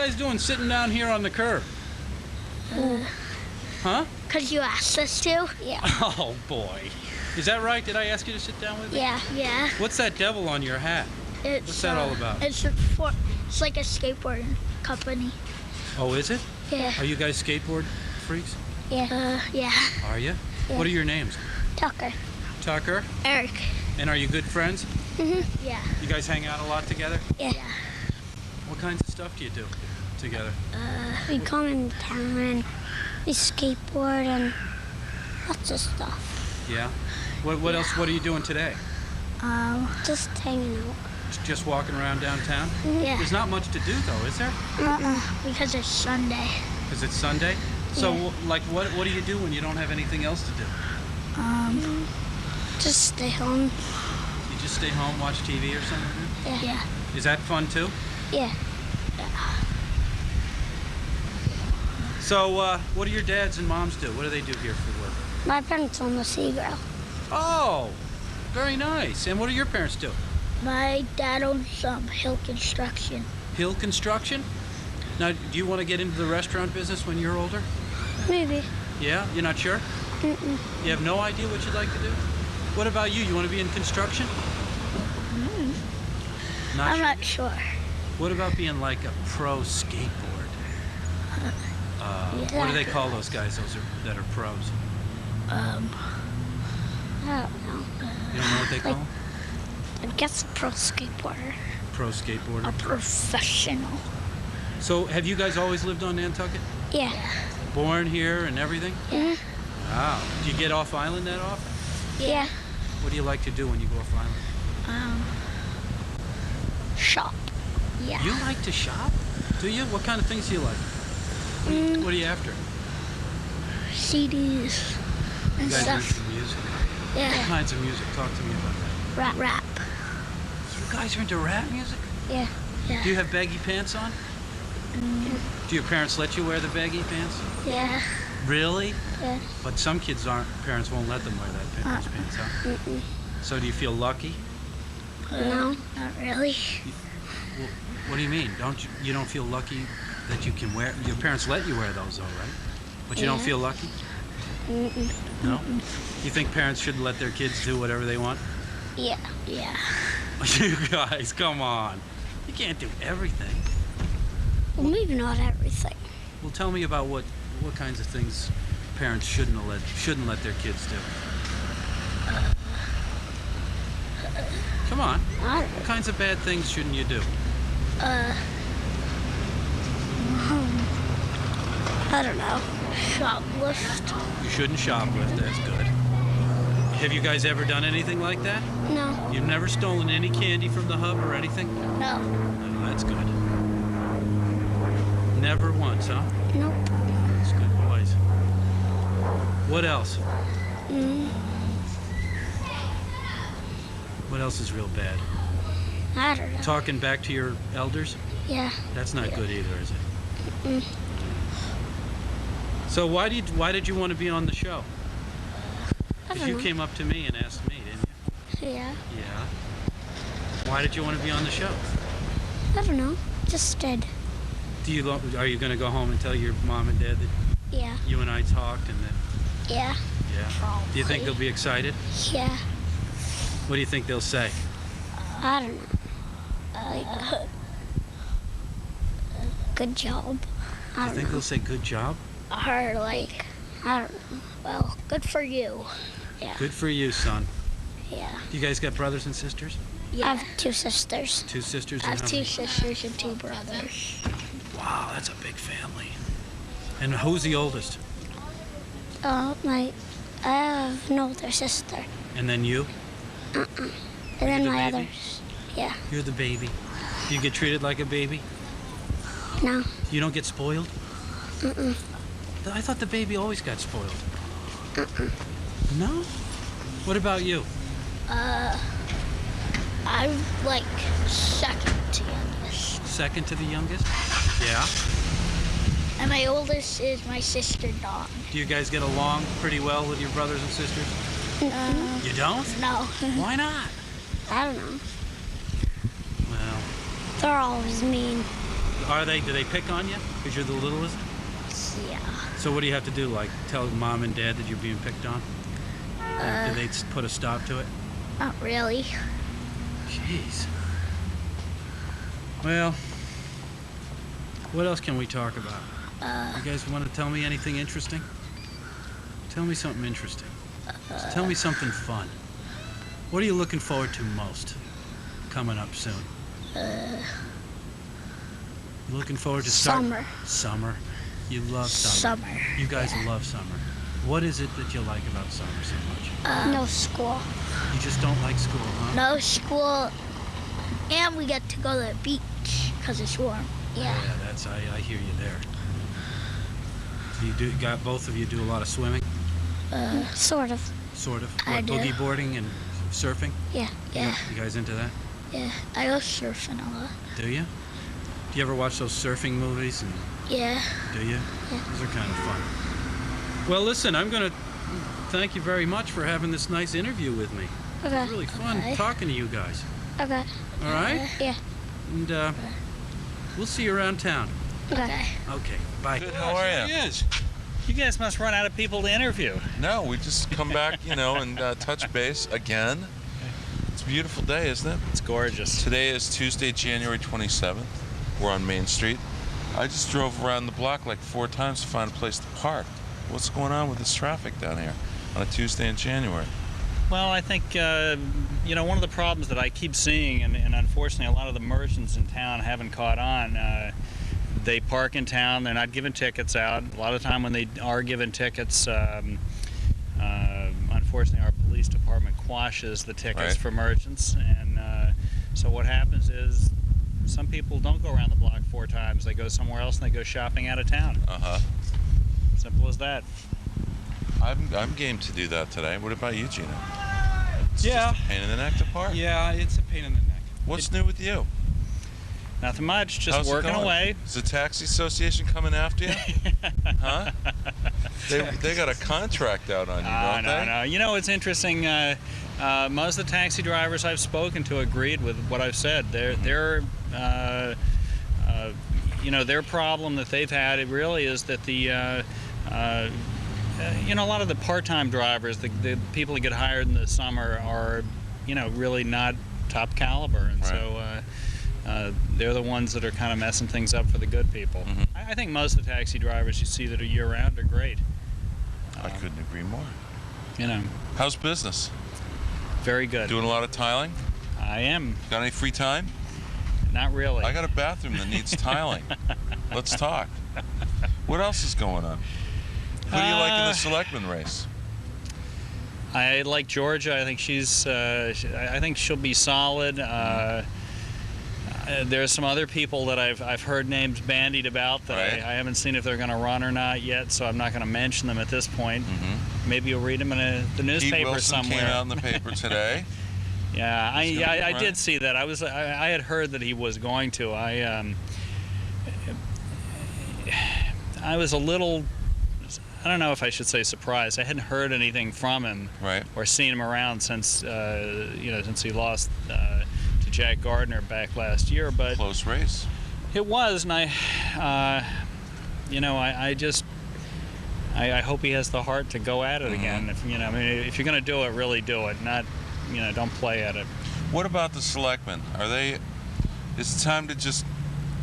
guys doing sitting down here on the curb? Huh? Because you asked us to. Yeah. Oh, boy. Is that right? Did I ask you to sit down with me? Yeah. Yeah. What's that devil on your hat? What's that all about? It's like a skateboarding company. Oh, is it? Yeah. Are you guys skateboard freaks? Yeah. Yeah. Are you? Yeah. What are your names? Tucker. Tucker? Eric. And are you good friends? Yeah. You guys hang out a lot together? Yeah. What kinds of stuff do you do together? We come in town and we skateboard and lots of stuff. Yeah? What else? What are you doing today? Just hanging out. Just walking around downtown? Yeah. There's not much to do, though, is there? Because it's Sunday. Because it's Sunday? So, Yeah. like, what do you do when you don't have anything else to do? Just stay home. You just stay home, watch TV or something? Yeah. Is that fun, too? Yeah. So, what do your dads and moms do? What do they do here for work? My parents own the Seagull. Oh, very nice. And what do your parents do? My dad owns some Hill Construction. Hill Construction? Now, do you want to get into the restaurant business when you're older? Maybe. Yeah? You're not sure? Mm-mm. You have no idea what you'd like to do? What about you? You want to be in construction? Not I'm sure? not sure. What about being like a pro skateboard? What do they call those guys that are pros? I don't know. You don't know what they call them? I guess a pro skateboarder. Pro skateboarder. A professional. So, have you guys always lived on Nantucket? Yeah. Born here and everything? Yeah. Wow. Do you get off island that often? Yeah. What do you like to do when you go off island? Shop. Yeah. You like to shop? Do you? What kind of things do you like? What are you after? CDs You and guys stuff. into music? What Yeah. kinds of music? Talk to me about that. Rap. You guys are into rap music? Yeah. Do you have baggy pants on? Do your parents let you wear the baggy pants? Yeah. Really? Yeah. But some kids parents won't let them wear those pants, huh? Mm-mm. So do you feel lucky? No. Not really. Well, what do you mean? You don't feel lucky that you can wear? Your parents let you wear those, though, right? But you don't Yeah. feel lucky? Mm-mm. No. You think parents should let their kids do whatever they want? Yeah. Yeah. You guys, come on. You can't do everything. Well, maybe not everything. Well, tell me about what kinds of things parents shouldn't let their kids do. Come on. I don't What kinds of bad things shouldn't you do? I don't know. Shoplift. You shouldn't shoplift. That's good. Have you guys ever done anything like that? No. You've never stolen any candy from the hub or anything? No. No, that's good. Never once, huh? Nope. That's good boys. What else? What else is real bad? I don't know. Talking back to your elders? Yeah. That's not good either, is it? Mm. So why did you want to be on the show? I Because don't you know. came up to me and asked me, didn't you? Yeah. Yeah. Why did you want to be on the show? I don't know. Just did. Are you going to go home and tell your mom and dad that Yeah. you and I talked and that? Yeah. Yeah. Do you think they'll be excited? Yeah. What do you think they'll say? I don't know. Good job. I Do you don't think know. they'll say good job? Or like, I don't know. well, good for you. Yeah. Good for you, son. Yeah. You guys got brothers and sisters? I Yeah. have 2 sisters. 2 sisters I and have how 2 many? sisters and 2 brothers. Wow, that's a big family. And who's the oldest? I have an older sister. And then you? And then the my baby? others. Yeah. You're the baby. Do you get treated like a baby? No. You don't get spoiled? Mm-mm. I thought the baby always got spoiled. No? What about you? I'm like second to youngest. Second to the youngest? Yeah. And my oldest is my sister Dawn. Do you guys get along pretty well with your brothers and sisters? You don't? No. Why not? I don't know. Well, They're always mean. Are they? Do they pick on you because you're the littlest? Yeah. So what do you have to do? Like tell mom and dad that you're being picked on? Do they put a stop to it? Not really. Jeez. Well, what else can we talk about? You guys want to tell me anything interesting? Tell me something interesting. Just tell me something fun. What are you looking forward to most coming up soon? You looking forward to Summer. Summer. You love summer. Summer. You guys love summer. What is it that you like about summer so much? No school. You just don't like school, huh? No school, and we get to go to the beach because it's warm. Yeah. Yeah, that's I hear you there. So you got both of you do a lot of swimming, Sort of. sort of. I What, do. boogie boarding and surfing? Yeah. Yeah. You guys into that? Yeah. I go surfing a lot. Do you? Do you ever watch those surfing movies? And Yeah. do you? Yeah. Those are kind of fun. Well, listen, I'm gonna thank you very much for having this nice interview with me. Okay. Really fun Okay. talking to you guys. Okay. All right? Yeah. And we'll see you around town. Okay. Okay. Bye. Good, how are you? He is. You guys must run out of people to interview. No, we just come back, and touch base again. It's a beautiful day, isn't it? It's gorgeous. Today is Tuesday, January 27th. We're on Main Street. I just drove around the block like 4 times to find a place to park. What's going on with this traffic down here on a Tuesday in January? Well, I think, one of the problems that I keep seeing, and unfortunately a lot of the merchants in town haven't caught on, they park in town, they're not giving tickets out. A lot of time when they are given tickets, unfortunately our police department quashes the tickets Right. for merchants. And so what happens is some people don't go around the block 4 times. They go somewhere else and they go shopping out of town. Uh-huh. Simple as that. I'm game to do that today. What about you, Gina? It's Yeah. just a pain in the neck to park. Yeah, it's a pain in the neck. What's new with you? Nothing much, just How's it working going? away. Is the taxi association coming after you? Huh? They got a contract out on you, don't they? No. You know, it's interesting. Most of the taxi drivers I've spoken to agreed with what I've said. Their problem that they've had, it really is that a lot of the part-time drivers, the people that get hired in the summer are, really not top caliber, and Right. so they're the ones that are kind of messing things up for the good people. Mhm. I think most of the taxi drivers you see that are year-round are great. I couldn't agree more. How's business? Very good. Doing a lot of tiling? I am. Got any free time? Not really. I got a bathroom that needs tiling. Let's talk. What else is going on? Who do you like in the selectman race? I like Georgia. I think I think she'll be solid. There's some other people that I've heard names bandied about that Right. I haven't seen if they're going to run or not yet, so I'm not going to mention them at this point. Mm-hmm. Maybe you'll read them in the Pete newspaper Wilson somewhere. came out in the paper today. Yeah, He's gonna I run. did see that. I had heard that he was going to. I was a little, I don't know if I should say surprised. I hadn't heard anything from him Right. or seen him around since since he lost to Jack Gardner back last year. But Close race. it was, and I hope he has the heart to go at it again. If if you're going to do it, really do it. Not, don't play at it. What about the selectmen? Is it time to just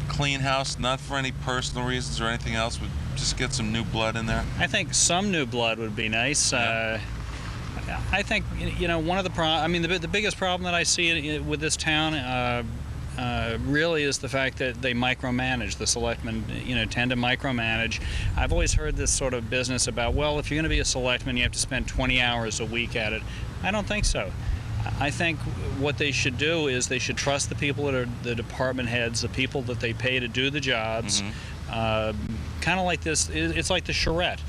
clean house, not for any personal reasons or anything else, but just get some new blood in there? I think some new blood would be nice. Yeah. I think one of the biggest problem that I see with this town really is the fact that they micromanage. The selectmen, tend to micromanage. I've always heard this sort of business about, well, if you're going to be a selectman, you have to spend 20 hours a week at it. I don't think so. I think what they should do is they should trust the people that are the department heads, the people that they pay to do the jobs. Kind of like this, it's like the charrette.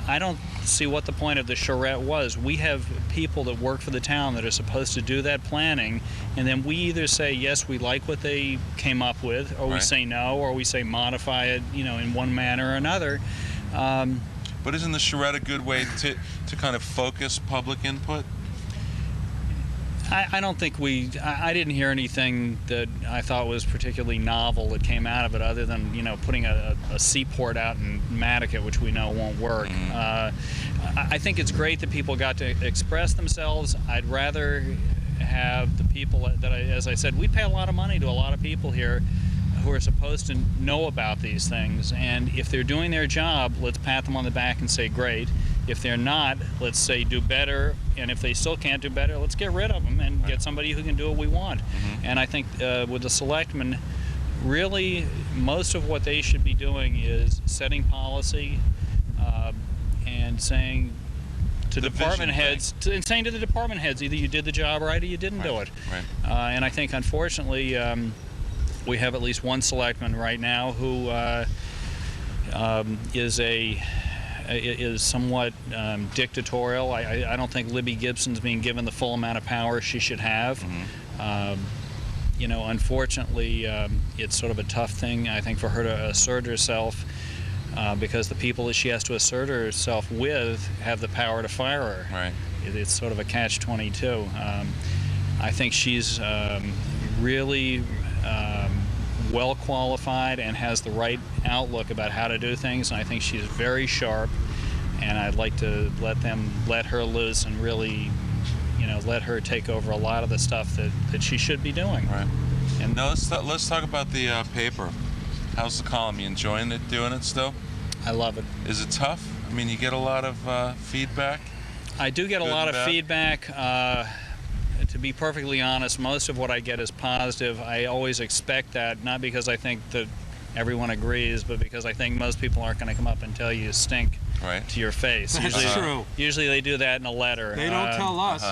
I don't see what the point of the charrette was. We have people that work for the town that are supposed to do that planning, and then we either say, yes, we like what they came up with, or we Right. say no, or we say modify it, in one manner or another. But isn't the charrette a good way to kind of focus public input? I don't think I didn't hear anything that I thought was particularly novel that came out of it, other than, you know, putting a seaport out in Matticat, which we know won't work. I think it's great that people got to express themselves. I'd rather have the people that, as I said, we pay a lot of money to a lot of people here who are supposed to know about these things, and if they're doing their job, let's pat them on the back and say great. If they're not, let's say do better, and if they still can't do better, let's get rid of them and get somebody who can do what we want. And I think with the selectmen, really most of what they should be doing is setting policy and saying to department heads, and saying to the department heads, either you did the job right or you didn't do it. And I think, unfortunately, we have at least one selectman right now who is somewhat dictatorial. I don't think Libby Gibson's being given the full amount of power she should have. You know, unfortunately, it's sort of a tough thing, I think, for her to assert herself, because the people that she has to assert herself with have the power to fire her. It's sort of a catch-22. I think she's really well qualified and has the right outlook about how to do things, and I think she's very sharp, and I'd like to let her loose and really, you know, let her take over a lot of the stuff that she should be doing. And now let's talk about the paper. How's the column? You enjoying it, doing it still? I love it. Is it tough? I mean, you get a lot of feedback? I do get a lot of feedback. To be perfectly honest, most of what I get is positive. I always expect that, not because I think that everyone agrees, but because I think most people aren't going to come up and tell you stink to your face. That's true. Usually they do that in a letter. They don't tell us.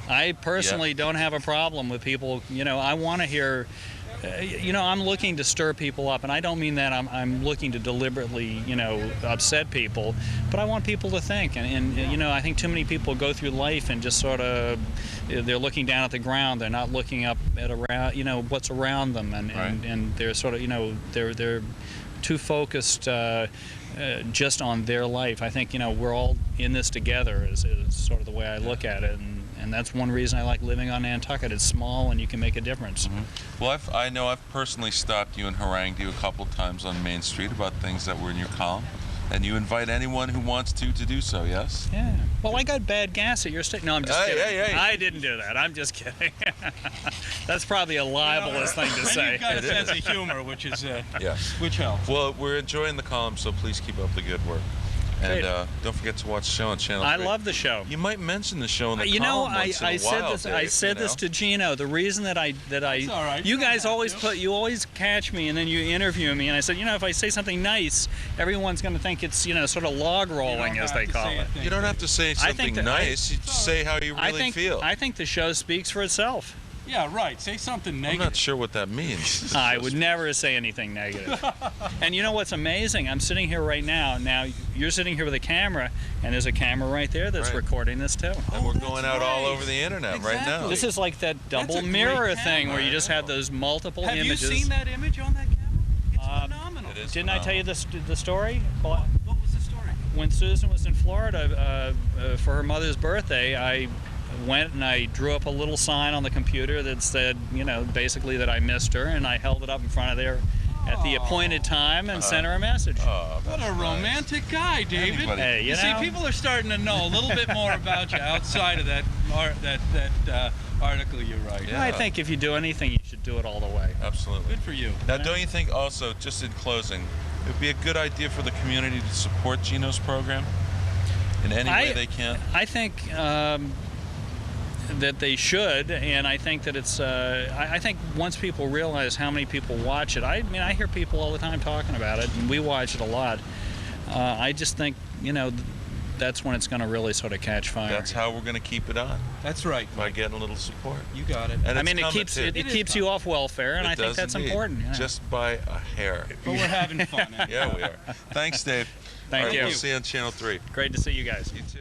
I personally don't have a problem with people. You know, I want to hear. You know, I'm looking to stir people up, and I don't mean that I'm looking to deliberately, you know, upset people, but I want people to think. And you know, I think too many people go through life and just sort of, they're looking down at the ground. They're not looking up at around, you know, what's around them, and they're sort of, you know, they're too focused just on their life. I think, you know, we're all in this together is sort of the way I look at it, and that's one reason I like living on Nantucket. It's small and you can make a difference. Well, I know I've personally stopped you and harangued you a couple times on Main Street about things that were in your column, and you invite anyone who wants to do so, yes? Yeah. Well, I got bad gas at your station. No, I'm just kidding. Hey. I didn't do that. I'm just kidding. That's probably a libelous thing to say. You've got a sense of humor, which is yes, which helps. Well, we're enjoying the column, so please keep up the good work. And don't forget to watch the show on Channel 3. I love the show. You might mention the show in the column. You know, once in a while, Dave, I said this to Gino. The reason that I all right. you guys always catch me and then you interview me, and I said, you know, if I say something nice, everyone's going to think it's, you know, sort of log rolling, as they call it. You don't have to say something nice. You just say how you really feel. I think the show speaks for itself. Yeah, right. Say something negative. I'm not sure what that means. I would never say anything negative. And you know what's amazing? I'm sitting here right now. Now, you're sitting here with a camera, and there's a camera right there that's recording this, too. And we're going out all over the internet right now. This is like that double mirror thing where you just have those multiple images. Have you seen that image on that camera? It's phenomenal. It is Didn't I tell you the story? What was the story? When Susan was in Florida for her mother's birthday, I went and I drew up a little sign on the computer that said, you know, basically that I missed her, and I held it up in front of there at the appointed time and sent her a message. What a romantic guy, David. Hey, you know? See, people are starting to know a little bit more about you outside of that article you write. Yeah. I think if you do anything, you should do it all the way. Absolutely. Good for you. Now, don't you think also, just in closing, it would be a good idea for the community to support Gino's program in any way they can? I think that they should, and I think that it's I think once people realize how many people watch it, I mean, I hear people all the time talking about it, and we watch it a lot. I just think, you know, that's when it's going to really sort of catch fire. That's how we're going to keep it on. That's right. By getting a little support. You got it. And I mean, it keeps you off welfare, and I think that's important. Yeah. Just by a hair. But we're having fun. Yeah, we are. Thanks, Dave. Thank you. We'll see you on Channel 3. Great to see you guys. You too.